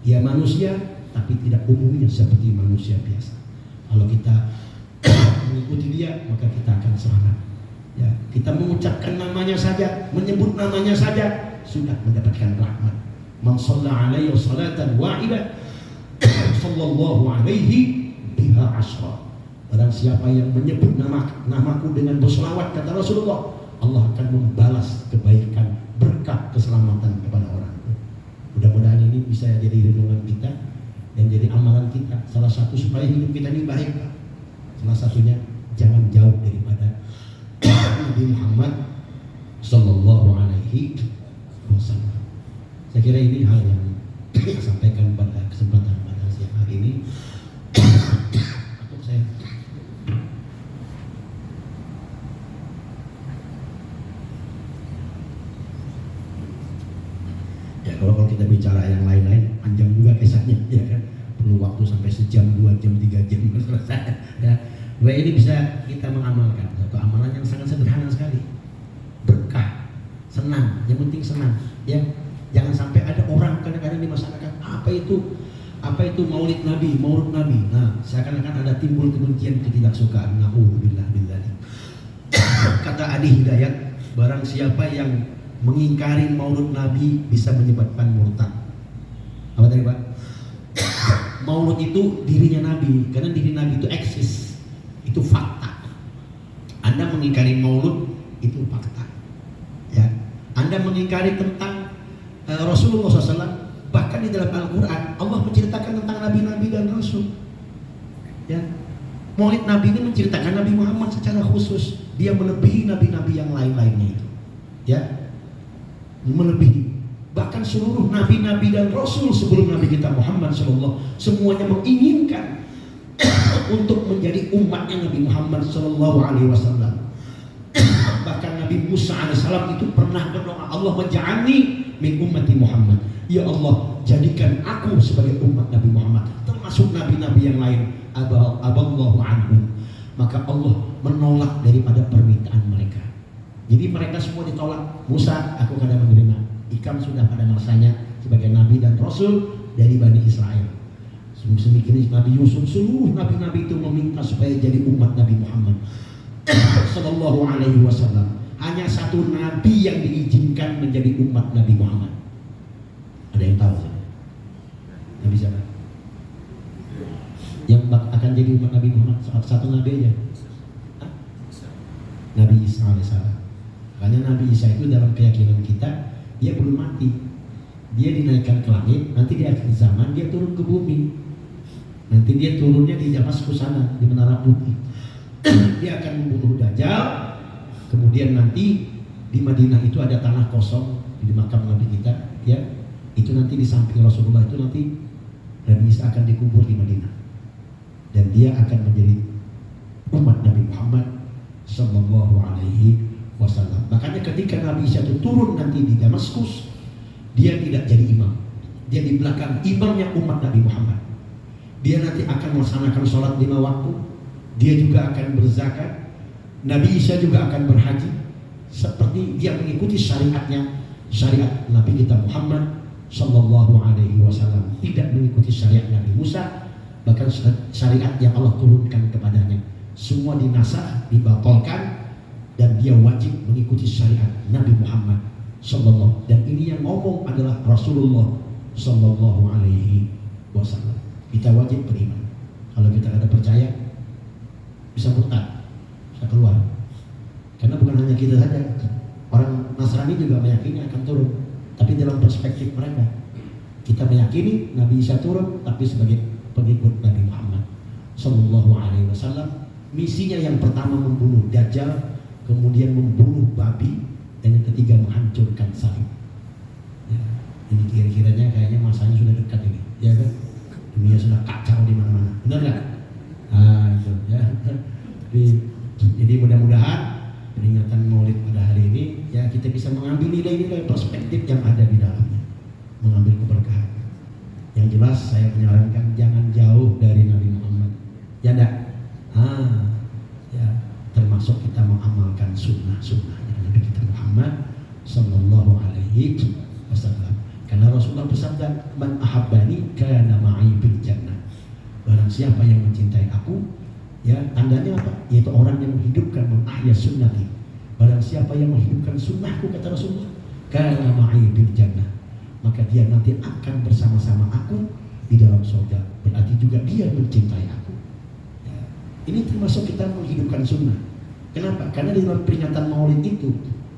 Dia manusia tapi tidak umumnya seperti manusia biasa. Kalau kita mengikuti dia, maka kita akan selamat. Ya, kita mengucapkan namanya saja, menyebut namanya saja sudah mendapatkan rahmat. Man shalla alaihi salatan wahidah sallallahu alaihi biha asyra. Barang siapa yang menyebut namaku dengan berselawat, kata Rasulullah, Allah akan membalas kebaikan, berkah, keselamatan kepada orang. Mudah-mudahan ini bisa jadi renungan kita dan jadi amalan kita. Salah satu supaya hidup kita ini baik, Pak. Salah satunya jangan jauh daripada Nabi Muhammad Sallallahu Alaihi Wasallam. Saya kira ini hal yang saya sampaikan pada kesempatan pada siang hari ini. Untuk saya ya, kalau kita bicara yang lain-lain panjang juga kisahnya, ya kan, perlu waktu sampai sejam, 2 jam, 3 jam selesai. Ya, bahwa ini bisa kita mengamalkan satu amalan yang sangat sederhana sekali, berkah, senang, yang penting senang, ya. Jangan sampai ada orang kadang-kadang di masyarakat, apa itu maulid Nabi. Nah, seakan-akan ada timbul kebencian, ketidaksukaan. Na'udzubillah min dzalik. Kata Adi Hidayat, barang siapa yang mengingkari maulid Nabi bisa menyebabkan murtad. Apa tadi, Pak? Maulid itu dirinya Nabi, karena diri Nabi itu eksis, itu fakta. Anda mengingkari maulid mengingkari tentang Rasulullah SAW. Bahkan di dalam Al-Quran Allah menceritakan tentang nabi-nabi dan rasul. Ya, Maulid Nabi ini menceritakan Nabi Muhammad secara khusus. Dia melebihi nabi-nabi yang lain-lainnya itu. Ya, melebihi. Bahkan seluruh nabi-nabi dan rasul sebelum Nabi kita Muhammad SAW semuanya menginginkan untuk menjadi umatnya Nabi Muhammad SAW. Bahkan Nabi Musa alaihissalam itu pernah berdoa, Allah menja'alni min ummati Muhammad. Ya Allah, jadikan aku sebagai umat Nabi Muhammad. Termasuk nabi-nabi yang lain. Aballahu anhum. Maka Allah menolak daripada permintaan mereka. Jadi mereka semua ditolak. Musa, aku kada menerima. Ikam sudah pada masanya sebagai nabi dan rasul dari Bani Israel. Semikian Nabi Yusuf, seluruh nabi-nabi itu meminta supaya jadi umat Nabi Muhammad Sallallahu Alaihi Wasallam. Hanya satu nabi yang diizinkan menjadi umat Nabi Muhammad. Ada yang tahu? Nabi siapa? Yang akan jadi umat Nabi Muhammad satu nabi aja. Nabi Isa alaihissalam. Karena Nabi Isa itu dalam keyakinan kita dia belum mati. Dia dinaikkan ke langit, nanti di akhir zaman dia turun ke bumi. Nanti dia turunnya di Damaskus sana, di Menara Putih. Dia akan membunuh Dajjal. Kemudian nanti di Madinah itu ada tanah kosong di makam Nabi kita, ya. Itu nanti di samping Rasulullah itu nanti Nabi Isa akan dikubur di Madinah. Dan dia akan menjadi umat Nabi Muhammad Sallallahu Alaihi Wasallam. Makanya ketika Nabi Isa itu turun nanti di Damaskus, dia tidak jadi imam. Dia di belakang imamnya umat Nabi Muhammad. Dia nanti akan melaksanakan sholat 5 waktu. Dia juga akan berzakat. Nabi Isa juga akan berhaji. Seperti dia mengikuti syariatnya, syariat Nabi kita Muhammad Sallallahu Alaihi Wasallam. Tidak mengikuti syariat Nabi Musa, bahkan syariat yang Allah turunkan kepadanya. Semua dinasah, dibatalkan, dan dia wajib mengikuti syariat Nabi Muhammad Sallallahu. Dan ini yang ngomong adalah Rasulullah Sallallahu Alaihi Wasallam. Kita wajib beriman. Kalau kita ada percaya, bisa murtad, bisa keluar. Karena bukan hanya kita saja, orang Nasrani juga meyakini akan turun. Tapi dalam perspektif mereka, kita meyakini Nabi Isa turun, tapi sebagai pengikut Nabi Muhammad Sallallahu Alaihi Wasallam. Misinya yang pertama membunuh Dajjal, kemudian membunuh babi, dan yang ketiga menghancurkan salib. Ya, ini kira-kiranya kayaknya masanya sudah dekat ini, ya kan? Dunia sudah kacau di mana-mana, benar nggak? Ah itu, ya. Jadi mudah-mudahan peringatan Maulid pada hari ini, ya kita bisa mengambil nilai-nilai perspektif yang ada di dalamnya, mengambil keberkahan. Yang jelas saya menyarankan jangan jauh dari Nabi Muhammad, ya enggak? Ya, termasuk kita mengamalkan sunnah-sunnah Nabi kita Muhammad Sallallahu Alaihi Wasallam. Karena Rasulullah bersabda, "Man ahabbani kana ma'i bil jannah." Barang siapa yang mencintai aku, ya tandanya apa? Yaitu orang yang menghidupkan mengahya sunnati. Barang siapa yang menghidupkan sunnahku, kata Rasulullah, kana ma'i bil jannah, maka dia nanti akan bersama-sama aku di dalam surga. Berarti juga dia mencintai aku. Ya, ini termasuk kita menghidupkan sunnah. Kenapa? Karena di dalam peringatan Maulid itu,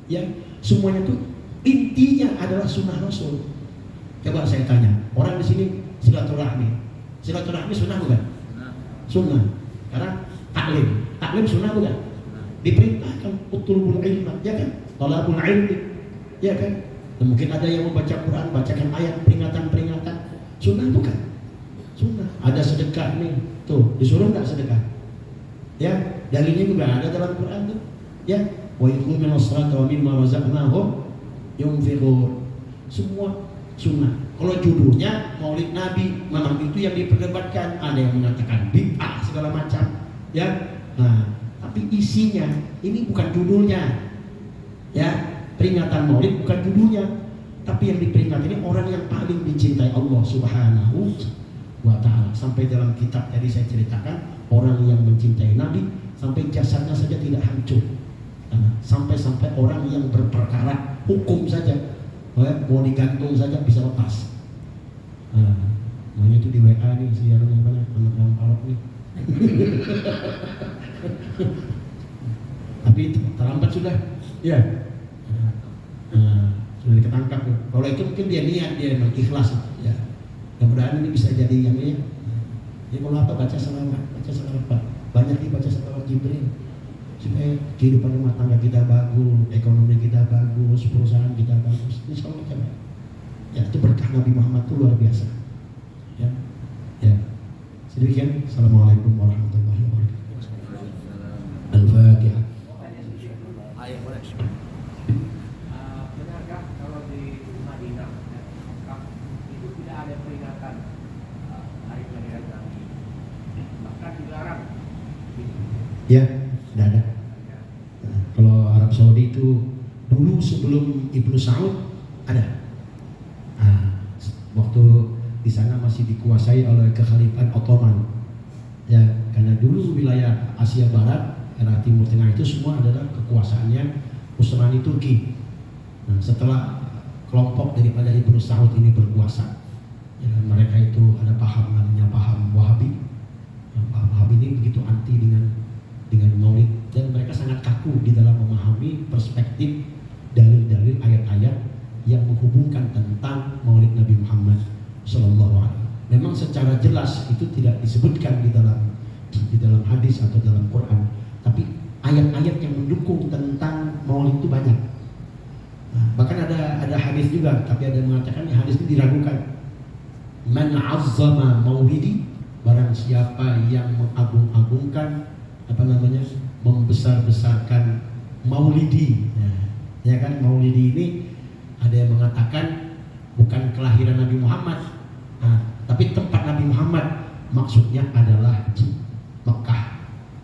ya semuanya itu intinya adalah sunnah Rasul. Coba saya tanya, orang di sini silaturahmi sunnah bukan? Sunnah. Karena taklim sunnah bukan? Diperintahkan utlubul ilma, ya kan? Talabul ilmi, ya kan? Dan mungkin ada yang membaca Quran, bacakan ayat peringatan-peringatan, sunnah bukan? Sunnah. Ada sedekah nih, tuh disuruh nggak sedekah? Ya, dalilnya juga ada dalam Quran tuh, ya. Wa yuqimuna sholata wa mimma razaqnahum yunfiqun. Semua sunnah. Kalau judulnya Maulid Nabi, memang itu yang diperdebatkan. Ada yang mengatakan bid'ah segala macam, ya. Nah, tapi isinya ini bukan judulnya, ya. Peringatan Maulid bukan judulnya, tapi yang diperingati ini orang yang paling dicintai Allah Subhanahu wa Ta'ala. Sampai dalam kitab tadi saya ceritakan, orang yang mencintai Nabi sampai jasadnya saja tidak hancur. Sampai-sampai orang yang berperkara hukum saja, mau digantung saja bisa lepas. Namanya itu di WA nih, siaran yang mana? Anak yang parok nih. Tapi terlambat sudah, ya. sudah ketangkap. Kalau itu mungkin dia niat, dia memang ikhlas ya. Mudah-mudahan ini bisa jadi yang ini. Jadi kalau apa baca selawat Pak. Banyak dibaca selawat Jibril supaya kehidupan rumah tangga kita bagus, ekonomi kita bagus, perusahaan kita bagus. Ini selalu kita ya, itu berkah Nabi Muhammad itu luar biasa. Ya, ya. Sedemikian. Assalamualaikum warahmatullahi wabarakatuh. Al-Fatihah. Benarkah kalau di Madinah Mekah itu tidak ada peringatan hari kelahiran Nabi? Maka dilarang. Ya, tidak ada. Nah, kalau Arab Saudi itu dulu sebelum Ibnu Saud ada. Nah, waktu di sana masih dikuasai oleh Kekhalifahan Ottoman. Ya, karena dulu wilayah Asia Barat, era Timur Tengah itu semua adalah kekuasaannya Utsmani Turki. Nah, setelah kelompok daripada Ibnu Saud ini berkuasa, ya, mereka itu ada paham namanya paham Wahabi. Nah, paham Wahabi ini begitu anti dengan Maulid, dan mereka sangat kaku di dalam memahami perspektif dalil-dalil ayat-ayat yang menghubungkan tentang Maulid Nabi Muhammad Sallallahu Alaihi Wasallam. Memang secara jelas itu tidak disebutkan di dalam hadis atau dalam Quran, tapi ayat-ayat yang mendukung tentang Maulid itu banyak. Nah, bahkan ada hadis juga, tapi ada yang mengatakan hadis itu diragukan. Man azzama maulidi, barang siapa yang mengagung-agungkan membesar-besarkan maulidi. Nah, ya kan, maulidi ini ada yang mengatakan bukan kelahiran Nabi Muhammad, tapi tempat Nabi Muhammad, maksudnya adalah Mekah,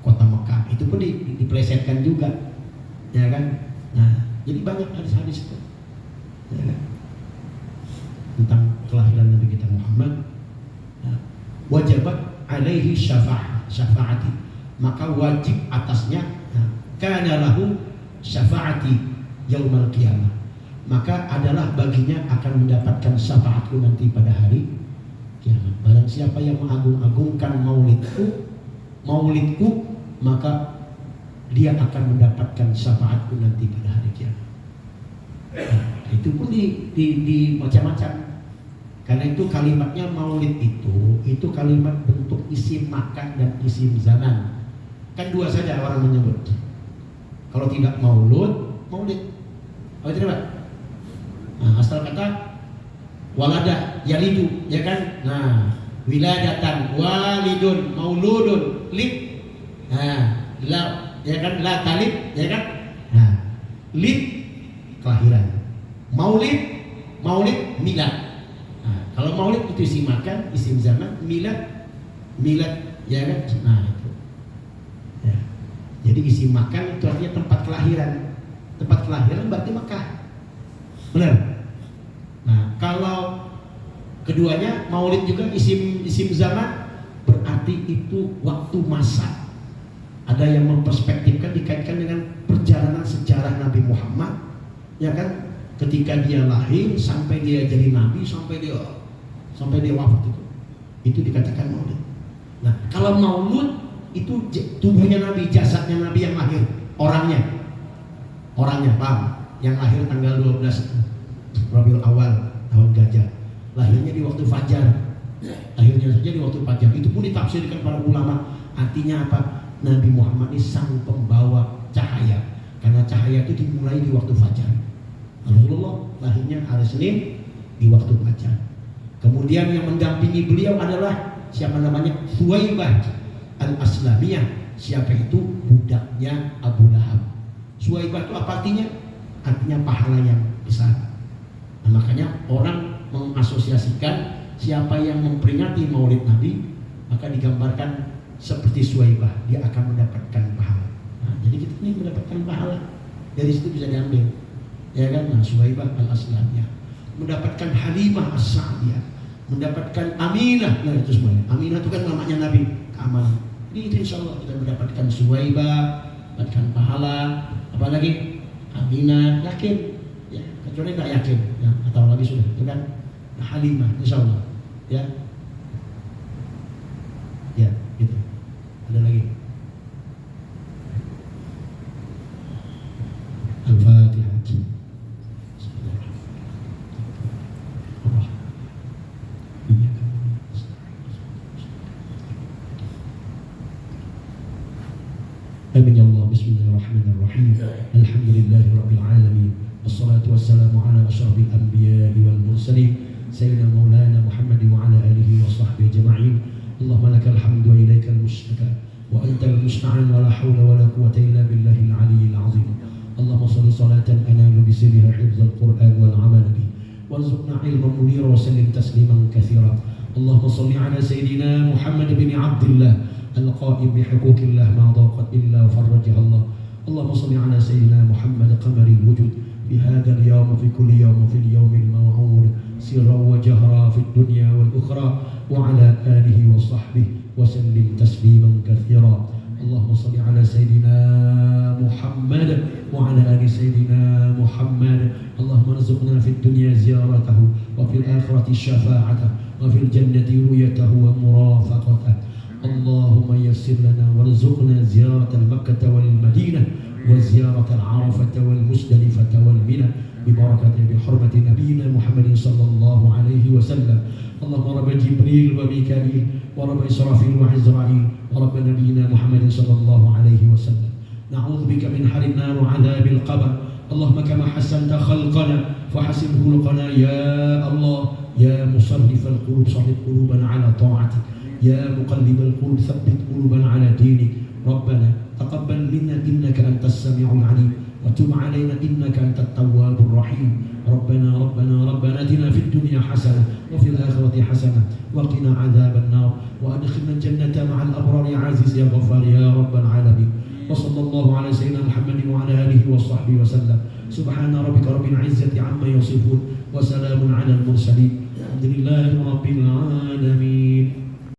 kota Mekah. Itu pun dipelesetkan juga, ya kan. Nah, jadi banyak hadis-hadis itu, ya kan, tentang kelahiran Nabi kita Muhammad. Wajibat alaihi syafaati, maka wajib atasnya kana lahu syafaati yaumal qiyamah, maka adalah baginya akan mendapatkan syafaatku nanti pada hari kiamat. Barang siapa yang mengagung-agungkan maulidku, maka dia akan mendapatkan syafaatku nanti pada hari kiamat. Nah, itu pun di macam-macam. Karena itu kalimatnya maulid itu kalimat bentuk isim makan dan isim zaman. Kan dua saja orang menyebut. Kalau tidak maulud, maulid. Oh tidak. Nah, asal kata walada yalidu, ya kan? Nah, wiladatan, walidun, mauludun, lid. Nah, la, ya kan? La talib, ya kan? Nah, lid kelahiran. Maulid milad. Nah, kalau maulid itu isim makan, isim zaman, milad, ya kan? Nah, itu. Ya. Jadi isim makan itu artinya tempat kelahiran. Tempat kelahiran berarti Mekah. Benar? Nah, kalau keduanya maulid juga isim zaman, berarti itu waktu masa. Ada yang memperspektifkan dikaitkan dengan perjalanan sejarah Nabi Muhammad, ya kan? Ketika dia lahir sampai dia jadi nabi, sampai dia wafat, itu dikatakan maulid. Nah, kalau maulud itu tubuhnya Nabi, jasadnya Nabi yang lahir, orangnya paham? Yang lahir tanggal 12 Rabiul Awal tahun gajah, lahirnya di waktu fajar, lahirnya saja di waktu fajar. Itu pun ditafsirkan para ulama, artinya apa? Nabi Muhammad ini sang pembawa cahaya, karena cahaya itu dimulai di waktu fajar. Rasulullah lahirnya hari Senin di waktu fajar. Kemudian yang mendampingi beliau adalah siapa namanya? Suwaibah al-Aslamiyah. Siapa itu? Budaknya Abu Lahab. Suwaibah itu apa artinya? Artinya pahala yang besar. Nah, makanya orang mengasosiasikan siapa yang memperingati Maulid Nabi, maka digambarkan seperti Suwaibah, dia akan mendapatkan pahala. Nah, jadi kita ini mendapatkan pahala. Dari situ bisa diambil, ya kan? Nah, Suwaibah al-Aslamiyah mendapatkan Halimah as-Sa'diyah, mendapatkan Aminah. Nah, itu semuanya. Aminah itu kan namanya Nabi, keamanan. Jadi itu insya Allah kita mendapatkan Suwaibah, mendapatkan pahala. Apalagi Aminah, yakin, ya, kecuali tidak yakin, ya, atau lagi sudah, itu kan? Nah, Halimah, insya Allah, ya, gitu. Ada lagi. Al-Fatihah. Amin ya Allah. Bismillahirrahmanirrahim. Alhamdulillahi rabbil alamin. Wassalatu wassalamu ala asyrafil anbiya'i wal mursalin sayyidina maulana Muhammad wa ala alihi wa sahbihi ajma'in. Allahumma lakal hamdu wa ilaikal mushtaka wa antal musta'an wa la hawla wa la quwwata illa billahil aliyyil azim. Allahumma salli salatan analu bi sirriha hifdzal Qur'an wal 'amal bihi warzuqna ilman munira wa sallim tasliman katsira. Allahumma salli ala sayyidina Muhammad bin Abdillah القائم بحقوق الله ما ضاقت إلا وفرجها الله. اللهم صل على سيدنا محمد قمر الوجود في هذا اليوم وفي كل يوم وفي اليوم الموعود سرا وجهرا في الدنيا والأخرى وعلى آله وصحبه وسلم تسليما كثيرا. اللهم صل على سيدنا محمد وعلى آل سيدنا محمد. اللهم ارزقنا في الدنيا زيارته وفي الآخرة شفاعته وفي الجنة رؤيته ومرافقته. اللهم يسر لنا وارزقنا زيارة مكة والمدينة وزيارة العرفة والمزدلفة والمنى بحرمة نبينا محمد صلى الله عليه وسلم. اللهم رب جبريل وميكائيل ورب إسرافيل وعزرائيل ورب نبينا محمد صلى الله عليه وسلم. نعوذ بك من حر النار وعذاب القبر. اللهم كما حسنت خلقنا فحسن خلقنا يا الله. يا مصرف القلوب صرف قلوبنا على طاعتك. يا مقلب القلوب ثبت قلوبنا على دينك. ربنا تقبل منا إنك أنت السميع العليم وتب علينا إنك أنت التواب الرحيم. ربنا آتنا في الدنيا حسنة وفي الآخرة حسنة وقنا عذاب النار وأدخلنا الجنة مع الأبرار يا عزيز يا غفار يا رب العالمين. وصلى الله على سيدنا محمد وعلى آله وصحبه وسلم. سبحان ربك رب العزة عما يصفون وسلام على المرسلين الحمد لله رب العالمين.